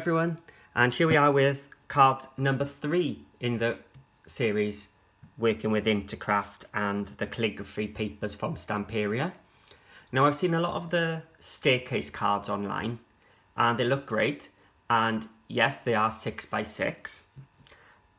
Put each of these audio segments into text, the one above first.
everyone, and here we are with card number 3 in the series working with Intercraft and the calligraphy papers from Stamperia. Now I've seen a lot of the staircase cards online and they look great, and yes, they are 6x6,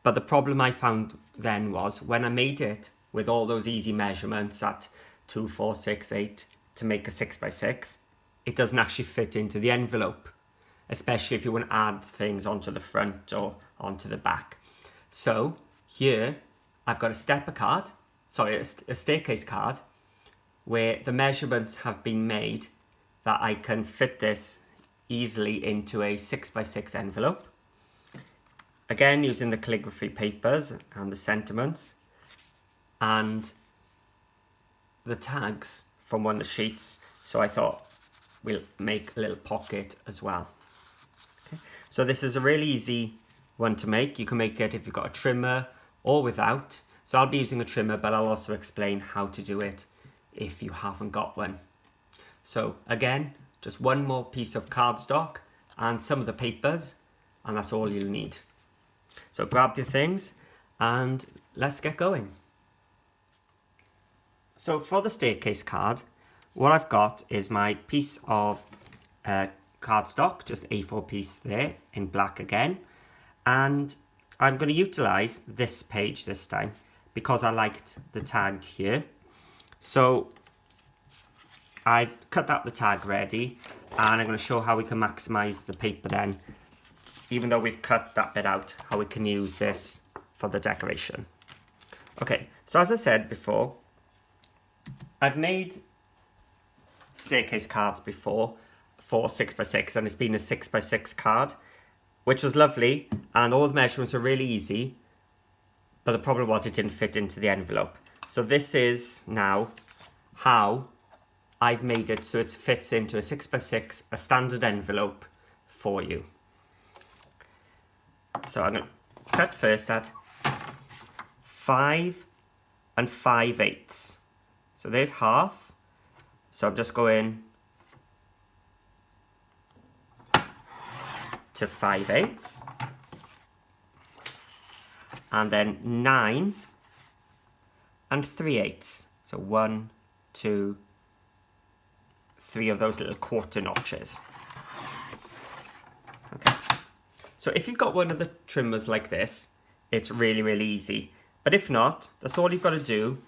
but the problem I found then was when I made it with all those easy measurements at 2, 4, 6, 8 to make a 6x6, it doesn't actually fit into the envelope, especially if you want to add things onto the front or onto the back. So here I've got a staircase card where the measurements have been made that I can fit this easily into a 6x6 envelope. Again, using the calligraphy papers and the sentiments and the tags from one of the sheets. So I thought we'll make a little pocket as well. Okay. So this is a really easy one to make. You can make it if you've got a trimmer or without. So I'll be using a trimmer, but I'll also explain how to do it if you haven't got one. So again, just one more piece of cardstock and some of the papers, and that's all you'll need. So grab your things and let's get going. So for the staircase card, what I've got is my piece of cardstock, just A4 piece there in black again. And I'm going to utilise this page this time because I liked the tag here. So I've cut out the tag ready, and I'm going to show how we can maximise the paper then, even though we've cut that bit out, how we can use this for the decoration. Okay, so as I said before, I've made staircase cards before for 6x6, and it's been a 6x6 card, which was lovely, and all the measurements are really easy, but the problem was it didn't fit into the envelope. So this is now how I've made it so it fits into a 6x6, a standard envelope for you. So I'm going to cut first at 5 5/8. So there's half. So I'm just going to 5/8. And then 9 3/8. So 1, 2, 3 of those little quarter notches. Okay. So if you've got one of the trimmers like this, it's really, really easy. But if not, that's all you've got to do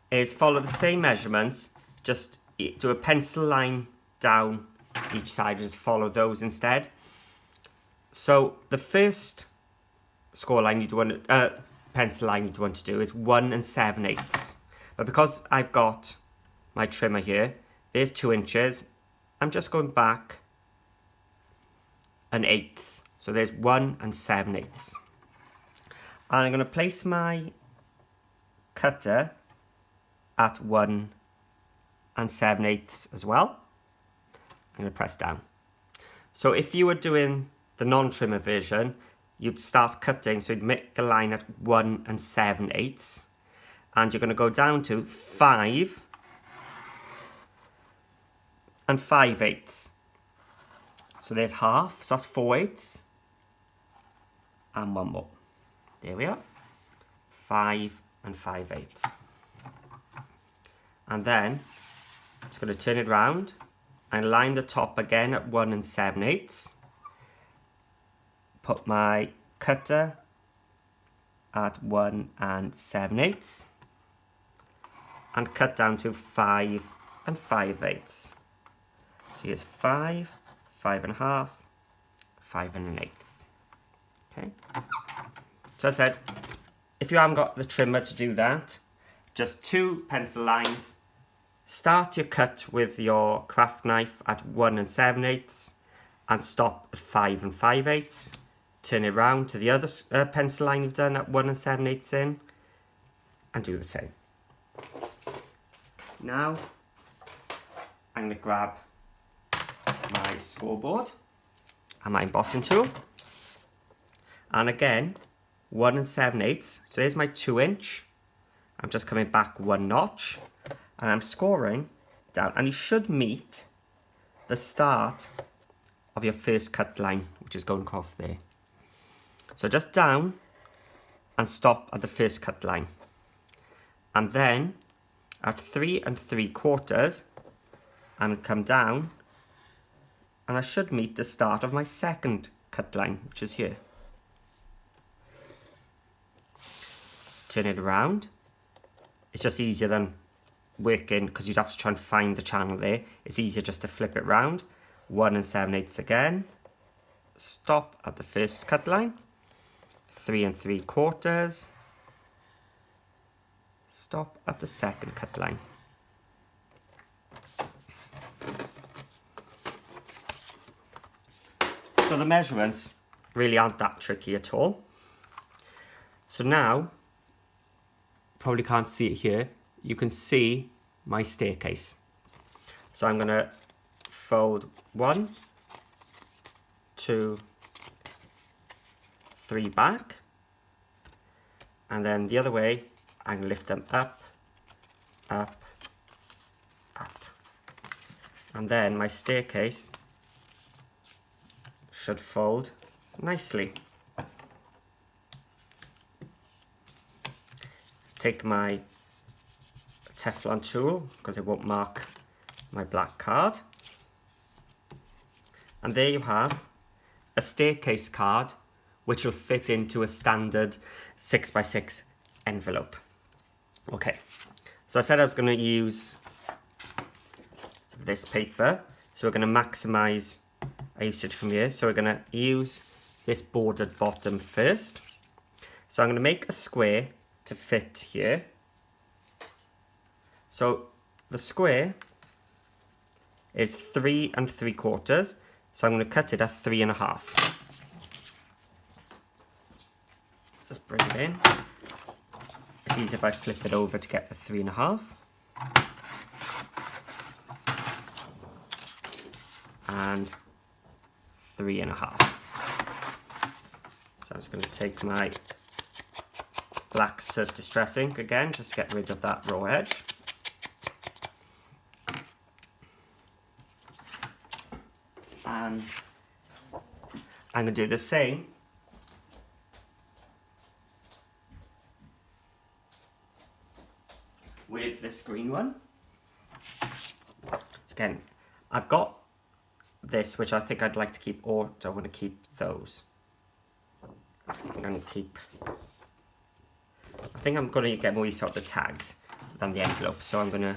is follow the same measurements, just do a pencil line down each side, just follow those instead. So the first score line pencil line you'd want to do is 1 7/8. But because I've got my trimmer here, there's 2 inches, I'm just going back 1/8. So there's 1 7/8. And I'm going to place my cutter at 1 7/8 as well. I'm going to press down. So if you were doing the non-trimmer version, you'd start cutting, so you'd make a line at 1 7/8, and you're going to go down to 5 5/8. So there's half, so that's 4/8, and one more. There we are, 5 5/8. And then I'm just going to turn it round and line the top again at 1 7/8. Put my cutter at 1 7/8 and cut down to 5 5/8. So here's 5, 5 1/2, 5 1/8. Okay. So as I said, if you haven't got the trimmer to do that, just 2 pencil lines. Start your cut with your craft knife at 1 7/8 and stop at 5 5/8. Turn it round to the other pencil line you've done at 1 7/8 in, and do the same. Now I'm going to grab my scoreboard and my embossing tool, and again 1 7/8. So there's my 2 inch. I'm just coming back 1 notch and I'm scoring down, and you should meet the start of your first cut line which is going across there. So just down and stop at the first cut line. And then at 3 3/4, I'm going to come down and I should meet the start of my second cut line, which is here. Turn it around. It's just easier than working, because you'd have to try and find the channel there. It's easier just to flip it round. 1 7/8 again. Stop at the first cut line. 3 3/4. Stop at the second cut line. So the measurements really aren't that tricky at all. So now, probably can't see it here, you can see my staircase. So I'm going to fold 1, 2, 3 back, and then the other way I'm going to lift them up, up, up, and then my staircase should fold nicely. Take my Teflon tool, because it won't mark my black card. And there you have a staircase card which will fit into a standard 6x6 envelope. Okay, so I said I was going to use this paper, so we're going to maximize our usage from here. So we're going to use this bordered bottom first. So I'm going to make a square to fit here. So the square is 3 3/4, so I'm going to cut it at 3 1/2. Let's just bring it in. It's easy if I flip it over to get the 3 1/2. And 3 1/2. So I'm just going to take my black surf distress ink again, just to get rid of that raw edge. And I'm going to do the same with this green one. So again, I've got this, which I think I'd like to keep, or do I want to keep those? I'm going to keep, I think I'm going to get more use out of the tags than the envelope, so I'm going to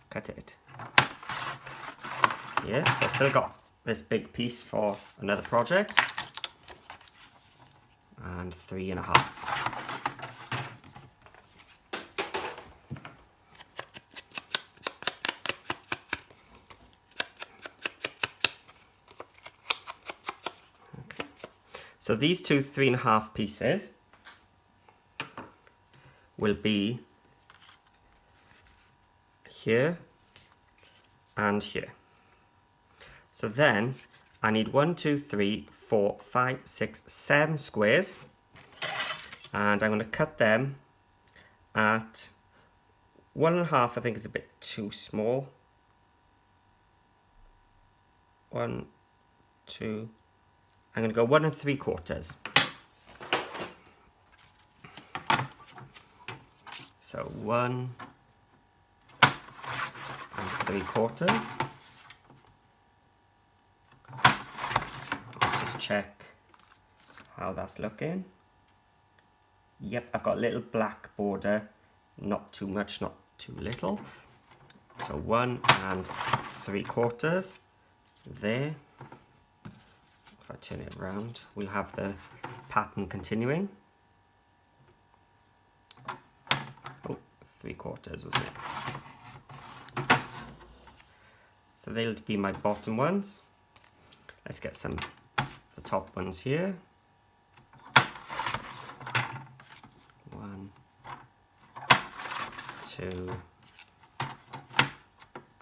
cut it. Yeah, so I've still got this big piece for another project. And 3 1/2. Okay. So these two 3 1/2 pieces will be here and here. So then I need 1, 2, 3, 4, 5, 6, 7 squares, and I'm going to cut them at 1 1/2. I think is a bit too small. 1, 2. I'm going to go 1 3/4. So 1 3/4. Check how that's looking. Yep, I've got a little black border, not too much, not too little. So 1 3/4 there. If I turn it around, we'll have the pattern continuing. Oh, 3/4 was it? So they'll be my bottom ones. Let's get some the top ones here. 1, 2,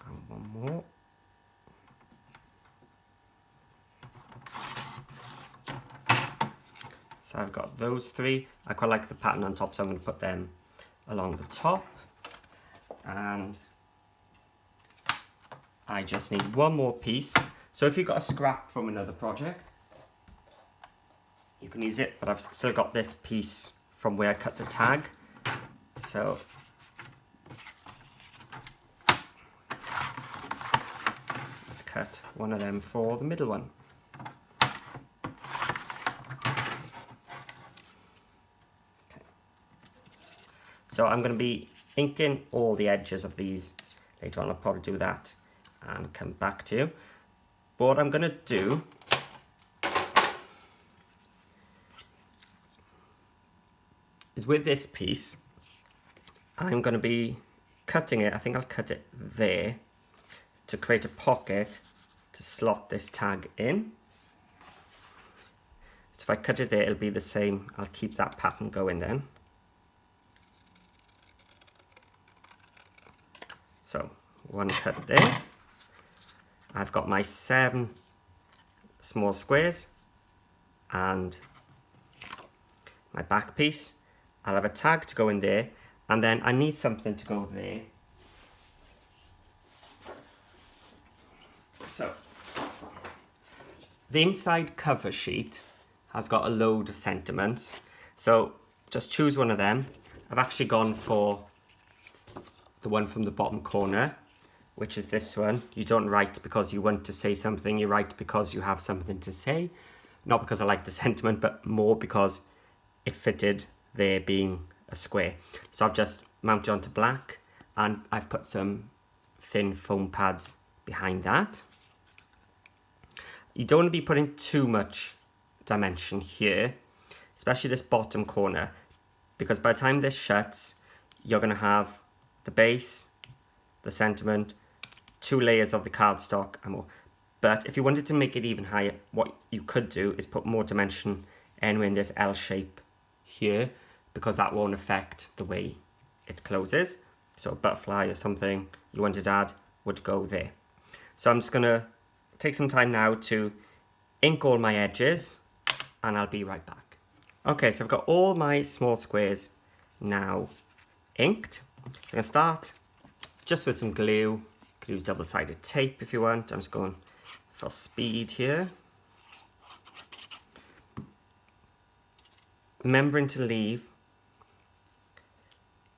and 1 more. So I've got those 3. I quite like the pattern on top, so I'm going to put them along the top. And I just need 1 more piece. So if you've got a scrap from another project, you can use it, but I've still got this piece from where I cut the tag. So let's cut one of them for the middle one. Okay. So I'm going to be inking all the edges of these later on. I'll probably do that and come back to you. But what I'm going to do is with this piece, I'm going to be cutting it. I think I'll cut it there to create a pocket to slot this tag in. So if I cut it there, it'll be the same. I'll keep that pattern going then. So one cut there. I've got my 7 small squares and my back piece. I'll have a tag to go in there, and then I need something to go there. So the inside cover sheet has got a load of sentiments, so just choose one of them. I've actually gone for the one from the bottom corner, which is this one. You don't write because you want to say something, you write because you have something to say. Not because I like the sentiment, but more because it fitted there being a square. So I've just mounted onto black, and I've put some thin foam pads behind that. You don't want to be putting too much dimension here, especially this bottom corner, because by the time this shuts, you're going to have the base, the sentiment, 2 layers of the cardstock and more. But if you wanted to make it even higher, what you could do is put more dimension anywhere in this L shape here, because that won't affect the way it closes. So a butterfly or something you wanted to add would go there. So I'm just going to take some time now to ink all my edges, and I'll be right back. Okay, so I've got all my small squares now inked. I'm going to start just with some glue. You could use double-sided tape if you want. I'm just going for speed here. Remembering to leave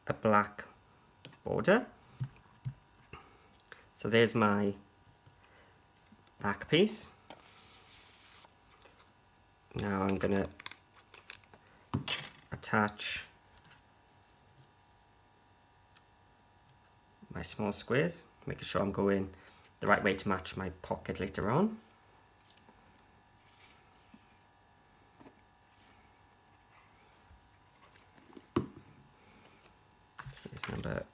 a black border. So there's my back piece. Now I'm going to attach my small squares, making sure I'm going the right way to match my pocket later on. Here's number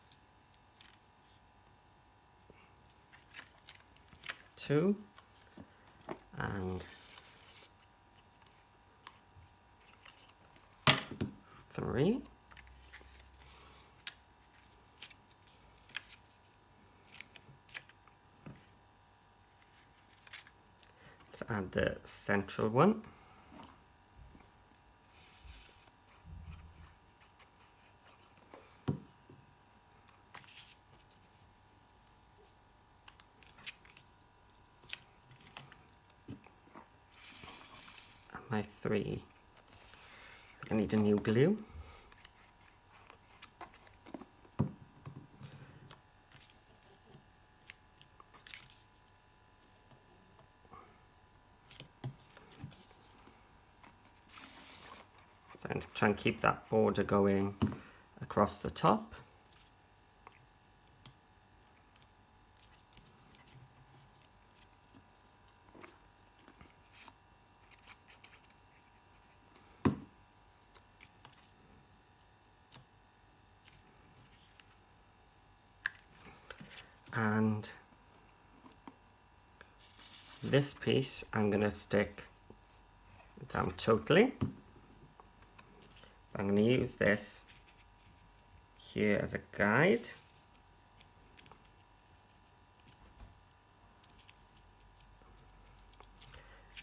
2 and 3. Let's add the central one. And my 3. I need a new glue. So I'm going to try and keep that border going across the top. And this piece I'm going to stick down totally. I'm going to use this here as a guide.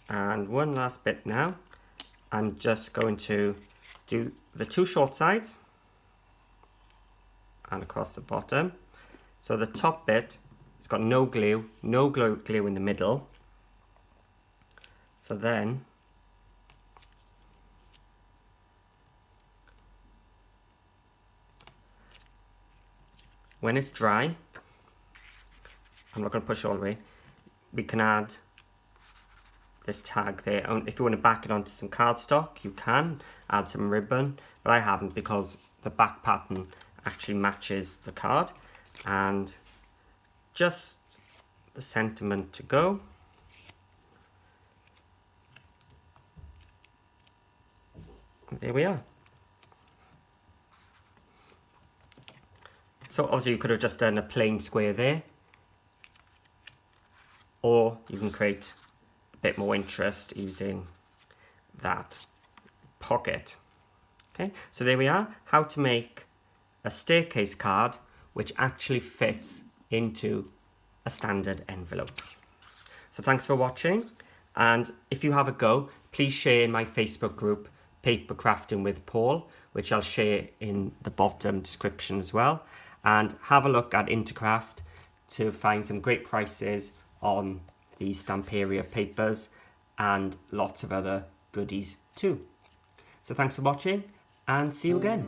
And one last bit now. I'm just going to do the 2 short sides and across the bottom. So the top bit, it's got no glue in the middle. So then when it's dry, I'm not going to push all the way, we can add this tag there. If you want to back it onto some cardstock, you can add some ribbon, but I haven't because the back pattern actually matches the card. And just the sentiment to go. And there we are. So obviously you could have just done a plain square there, or you can create a bit more interest using that pocket. Okay, so there we are, how to make a staircase card which actually fits into a standard envelope. So thanks for watching, and if you have a go, please share in my Facebook group Paper Crafting with Paul, which I'll share in the bottom description as well. And have a look at Intercraft to find some great prices on these Stamperia papers and lots of other goodies too. So thanks for watching and see you again.